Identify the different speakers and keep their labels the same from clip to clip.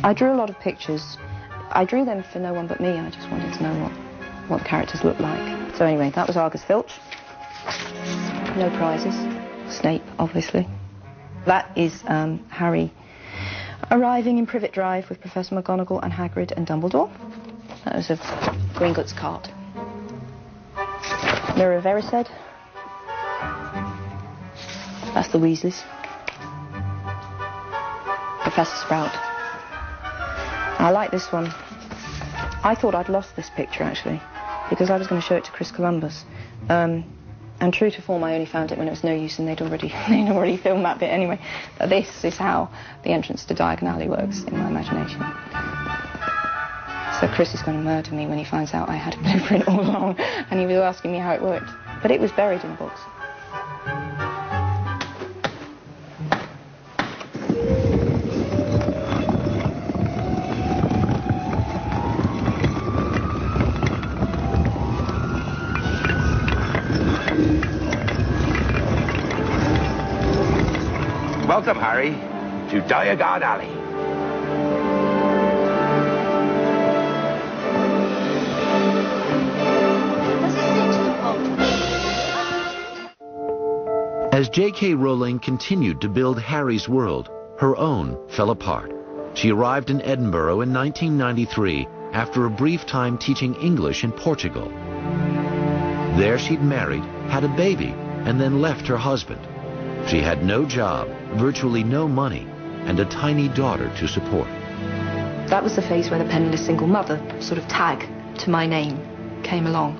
Speaker 1: I drew a lot of pictures. I drew them for no one but me. I just wanted to know what the characters looked like. So anyway, that was Argus Filch. No prizes. Snape, obviously. That is Harry arriving in Privet Drive with Professor McGonagall and Hagrid and Dumbledore. That was of Gringotts cart. Mirror of Erised. That's the Weasleys. Professor Sprout. I like this one. I thought I'd lost this picture, actually, because I was going to show it to Chris Columbus. And true to form, I only found it when it was no use, and they'd already filmed that bit anyway. But this is how the entrance to Diagon Alley works in my imagination. So Chris is going to murder me when he finds out I had a blueprint all along, and he was asking me how it worked. But it was buried in books.
Speaker 2: Welcome, Harry, to Diagon Alley.
Speaker 3: As J.K. Rowling continued to build Harry's world, her own fell apart. She arrived in Edinburgh in 1993 after a brief time teaching English in Portugal. There she'd married, had a baby, and then left her husband. She had no job, virtually no money, and a tiny daughter to support.
Speaker 1: That was the phase where the penniless single mother sort of tag to my name came along,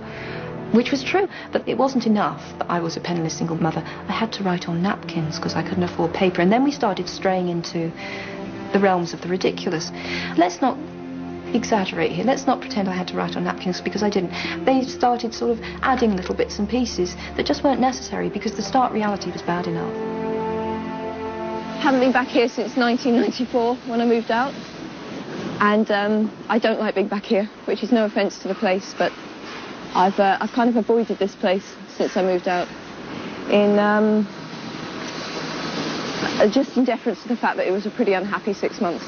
Speaker 1: which was true, but it wasn't enough that I was a penniless single mother. I had to write on napkins because I couldn't afford paper, and then we started straying into the realms of the ridiculous. Let's not exaggerate here. Let's not pretend I had to write on napkins, because I didn't. They started sort of adding little bits and pieces that just weren't necessary because the stark reality was bad enough.
Speaker 4: Haven't been back here since 1994 when I moved out, and I don't like being back here, which is no offence to the place, but I've kind of avoided this place since I moved out, in just in deference to the fact that it was a pretty unhappy 6 months.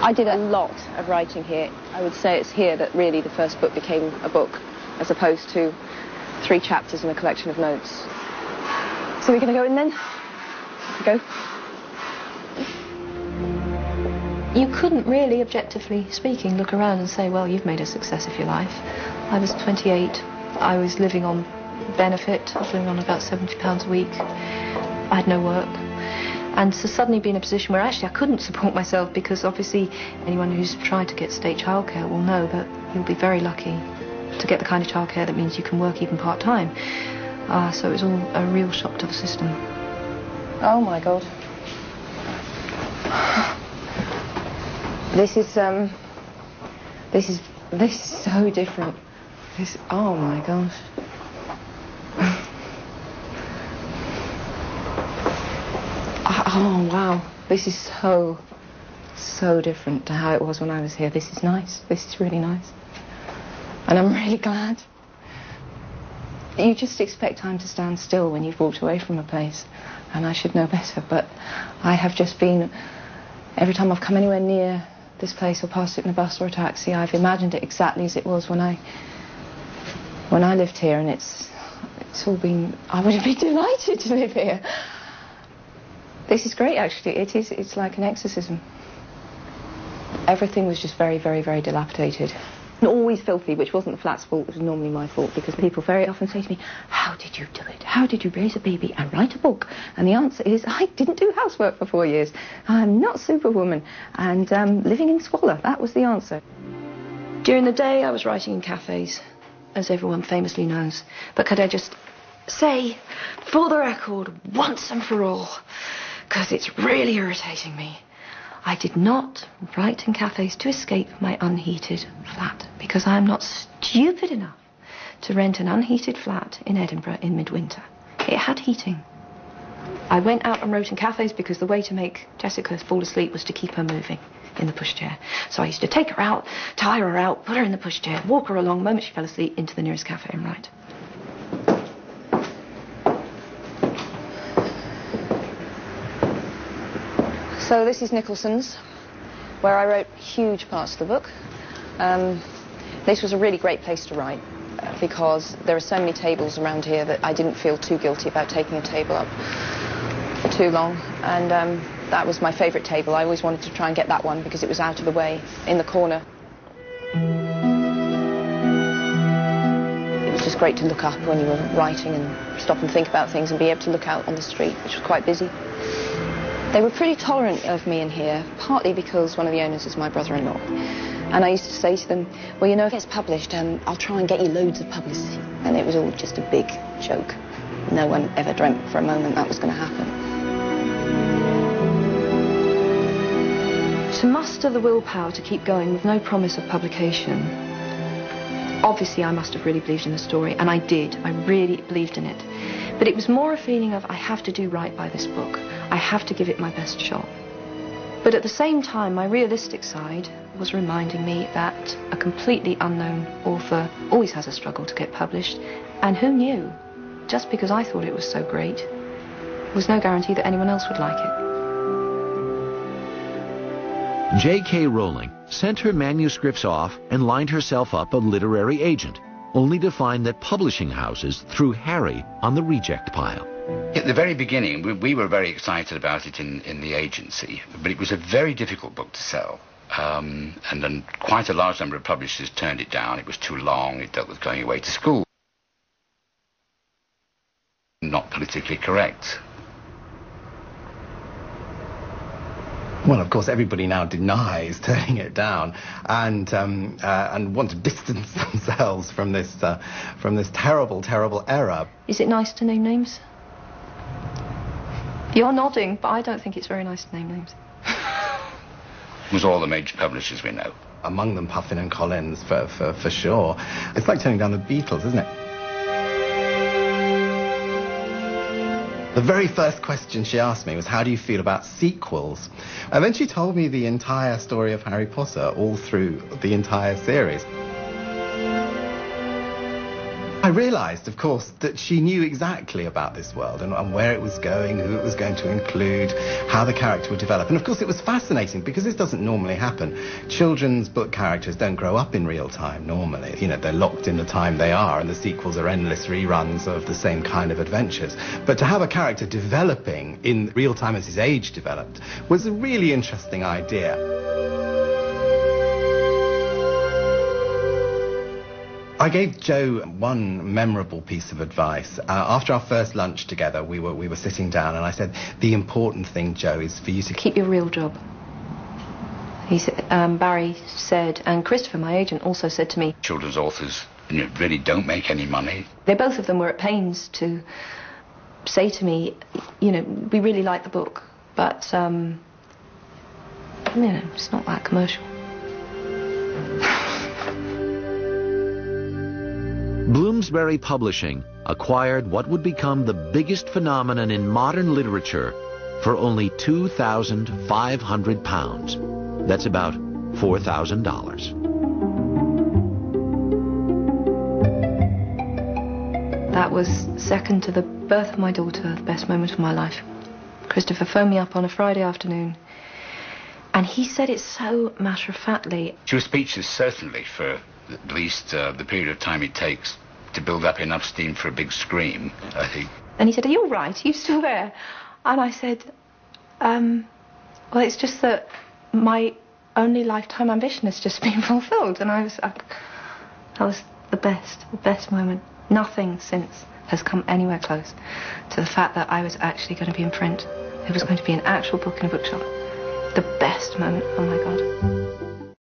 Speaker 4: I did a lot of writing here. I would say it's here that really the first book became a book, as opposed to 3 chapters in a collection of notes. So we're going to go in then? Go.
Speaker 1: You couldn't really, objectively speaking, look around and say, well, you've made a success of your life. I was 28. I was living on benefit. I was living on about £70 a week. I had no work. And to suddenly be in a position where actually I couldn't support myself, because obviously anyone who's tried to get state childcare will know that you'll be very lucky to get the kind of childcare that means you can work even part-time. So it was all a real shock to the system. Oh my God. This is so different. Oh my gosh. Oh wow, this is so different to how it was when I was here. This is nice. This is really nice. And I'm really glad. You just expect time to stand still when you've walked away from a place, and I should know better, but I have just been, every time I've come anywhere near this place or passed it in a bus or a taxi, I've imagined it exactly as it was when I lived here, and it's all been, I would have been delighted to live here. This is great, actually. It's like an exorcism. Everything was just very, very, very dilapidated. And always filthy, which wasn't the flat's fault, it was normally my fault, because people very often say to me, how did you do it? How did you raise a baby and write a book? And the answer is, I didn't do housework for 4 years. I'm not Superwoman. And living in squalor, that was the answer. During the day, I was writing in cafes, as everyone famously knows. But could I just say, for the record, once and for all, because it's really irritating me, I did not write in cafes to escape my unheated flat, because I am not stupid enough to rent an unheated flat in Edinburgh in midwinter. It had heating. I went out and wrote in cafes because the way to make Jessica fall asleep was to keep her moving in the pushchair. So I used to take her out, tire her out, put her in the pushchair, walk her along, the moment she fell asleep, into the nearest cafe and write. So this is Nicholson's.
Speaker 4: where I wrote huge parts of the book. This was a really great place to write because there are so many tables around here that I didn't feel too guilty about taking a table up for too long. And that was my favourite table. I always wanted to try and get that one because it was out of the way, in the corner. It was just great to look up when you were writing and stop and think about things and be able to look out on the street, which was quite busy. They were pretty tolerant of me in here, partly because one of the owners is my brother-in-law. And I used to say to them, well, you know, if it's published, I'll try and get you loads of publicity. And it was all just a big joke. No one ever dreamt for a moment that was going to happen. To muster the willpower to keep going with no promise of publication, obviously I must have really believed in the story, and I did. I really believed in it. But it was more a feeling of, I have to do right by this book. I have to give it my best shot. But at the same time, my realistic side was reminding me that a completely unknown author always has a struggle to get published. And who knew? Just because I thought it was so great, was no guarantee that anyone else would like it.
Speaker 3: J.K. Rowling sent her manuscripts off and lined herself up a literary agent, only to find that publishing houses threw Harry on the reject pile.
Speaker 2: At the very beginning, we were very excited about it in the agency, but it was a very difficult book to sell. And then quite a large number of publishers turned it down. It was too long, it dealt with going away to school. Not politically correct.
Speaker 5: Well, of course, everybody now denies turning it down and want to distance themselves from this terrible, terrible error.
Speaker 1: Is it nice to name names? You're nodding, but I don't think it's very nice to name names.
Speaker 2: It was all the major publishers we know.
Speaker 5: Among them, Puffin and Collins, for sure. It's like turning down the Beatles, isn't it? The very first question she asked me was, how do you feel about sequels? And then she told me the entire story of Harry Potter, all through the entire series. I realised, of course, that she knew exactly about this world and where it was going, who it was going to include, how the character would develop. And of course it was fascinating because this doesn't normally happen. Children's book characters don't grow up in real time normally. You know, they're locked in the time they are, and the sequels are endless reruns of the same kind of adventures. But to have a character developing in real time as his age developed was a really interesting idea. I gave Jo one memorable piece of advice. After our first lunch together, we were sitting down, and I said, the important thing, Jo, is for you to
Speaker 1: keep your real job. He said, Barry said, and Christopher, my agent, also said to me,
Speaker 2: Children's authors really don't make any money.
Speaker 1: They both of them were at pains to say to me, you know, we really like the book, but, you know, it's not that commercial.
Speaker 3: Bloomsbury Publishing acquired what would become the biggest phenomenon in modern literature for only £2,500. That's about $4,000.
Speaker 1: That was second to the birth of my daughter, the best moment of my life. Christopher phoned me up on a Friday afternoon, and he said it so matter-of-factly.
Speaker 2: She was speechless, certainly, for at least the period of time it takes to build up enough steam for a big scream, I think.
Speaker 1: And he said, are you all right? Are you still there? And I said, well, it's just that my only lifetime ambition has just been fulfilled. And that was the best moment. Nothing since has come anywhere close to the fact that I was actually going to be in print. It was going to be an actual book in a bookshop. The best moment, oh my God.